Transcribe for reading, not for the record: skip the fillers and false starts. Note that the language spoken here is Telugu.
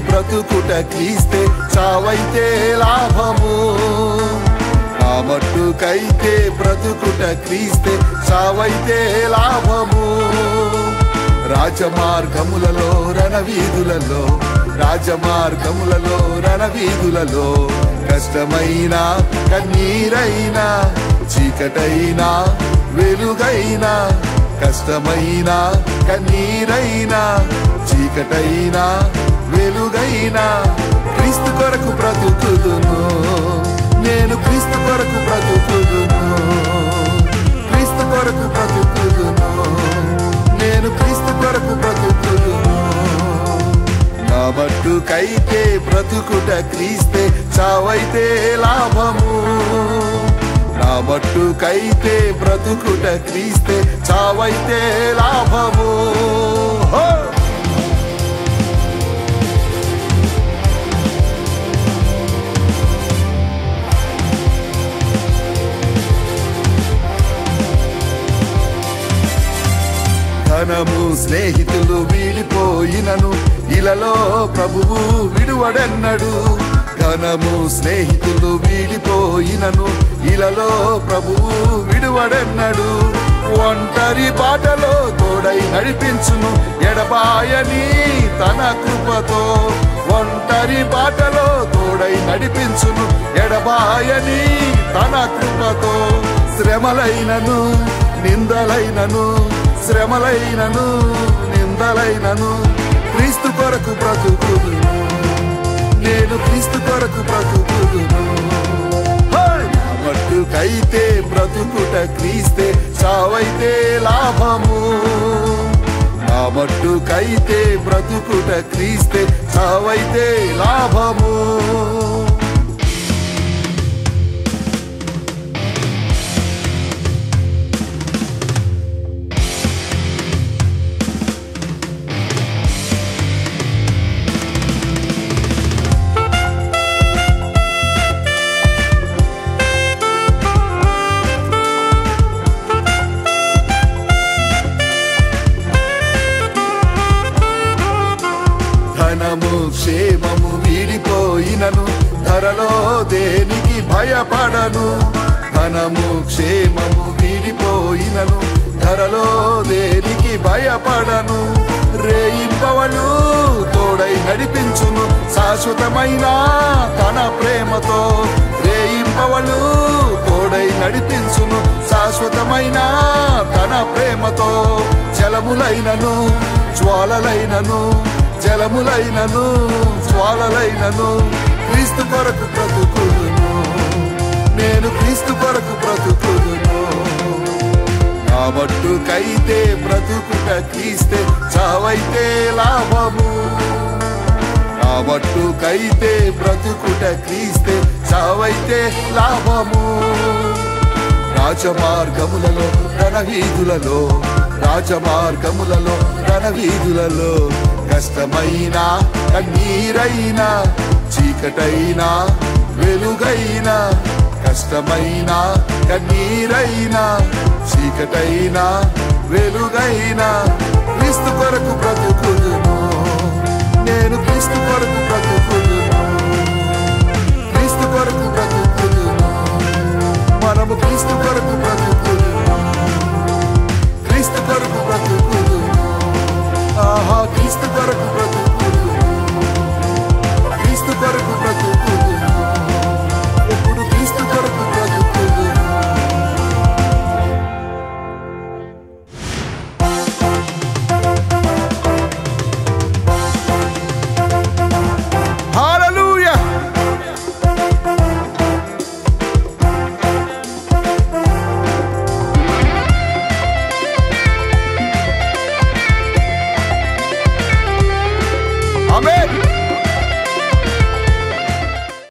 బ్రతుకుట క్రీస్తే, చావైతే లాభము. నా మట్టుకైతే బ్రతుకుట క్రీస్తే, చావైతే లాభము. రాజమార్గములలో రణవీధులలో, రాజమార్గములలో రణవీధులలో, కష్టమైనా కన్నీరైనా చీకటైనా వెలుగైనా, కష్టమైనా కన్నీరైనా చీకటైనా వెలుగైనా, క్రీస్తు కొరకు బ్రతుకుదును నేను, క్రీస్తు కొరకు బ్రతుకుదును, క్రీస్తు కొరకు బ్రతుకుదును నేను, క్రీస్తు కొరకు బ్రతుకుదును. నా మట్టుకైతే బ్రతుకుట క్రీస్తే, చావైతే లాభము. నా మట్టుకైతే బ్రతుకుట క్రీస్తే, చావైతే లాభము. ధనము స్నేహితులు వీడిపోయినను, ఇలలో ప్రభువు విడువడెన్నడు. ఘనము స్నేహితులు వీడిపోయినను, ఇలలో ప్రభువు విడువడెన్నడు. ఒంటరి బాటలో తోడై నడిపించును, ఎడబాయని తన కృపతో. ఒంటరి బాటలో తోడై నడిపించును, ఎడబాయని తన కృపతో. శ్రమలైనను నిందలైనను, శ్రమలైనను నిందలైనను, క్రీస్తు కొరకు బ్రతుకుదును నేను, క్రీస్తు కొరకు బ్రతుకుదును. నా మట్టుకైతే బ్రతుకుట క్రీస్తే, చావైతే లాభము. నా మట్టుకైతే బ్రతుకుట క్రీస్తే, చావైతే లాభము. ధనము క్షేమము వీడిపోయినను, ధరలో దేనికి భయపడను. ధనము క్షేమము వీడిపోయినను, ధరలో దేనికి భయపడను. రేయింబవలు తోడై నడిపించును, శాశ్వతమైన తన ప్రేమతో. రేయింబవలు తోడై నడిపించును, శాశ్వతమైన తన ప్రేమతో. జలములైనను జ్వాలలైనను, జలములైనను జ్వాలలైనను, క్రీస్తు కొరకు బ్రతుకుదును నేను, క్రీస్తు కొరకు బ్రతుకుదును. నా మట్టుకైతే బ్రతుకుట క్రీస్తే, చావైతే లాభము. నా మట్టుకైతే బ్రతుకుట క్రీస్తే, చావైతే లాభము. రాజమార్గములలో రణవీధులలో, రాజమార్గములలో రణవీధులలో, కష్టమైనా కన్నీరైనా చీకటైనా వెలుగైనా, కష్టమైనా కన్నీరైనా చీకటైనా వెలుగైనా, క్రీస్తు కొరకు బ్రతుకుదును నేను, క్రీస్తు కొరకు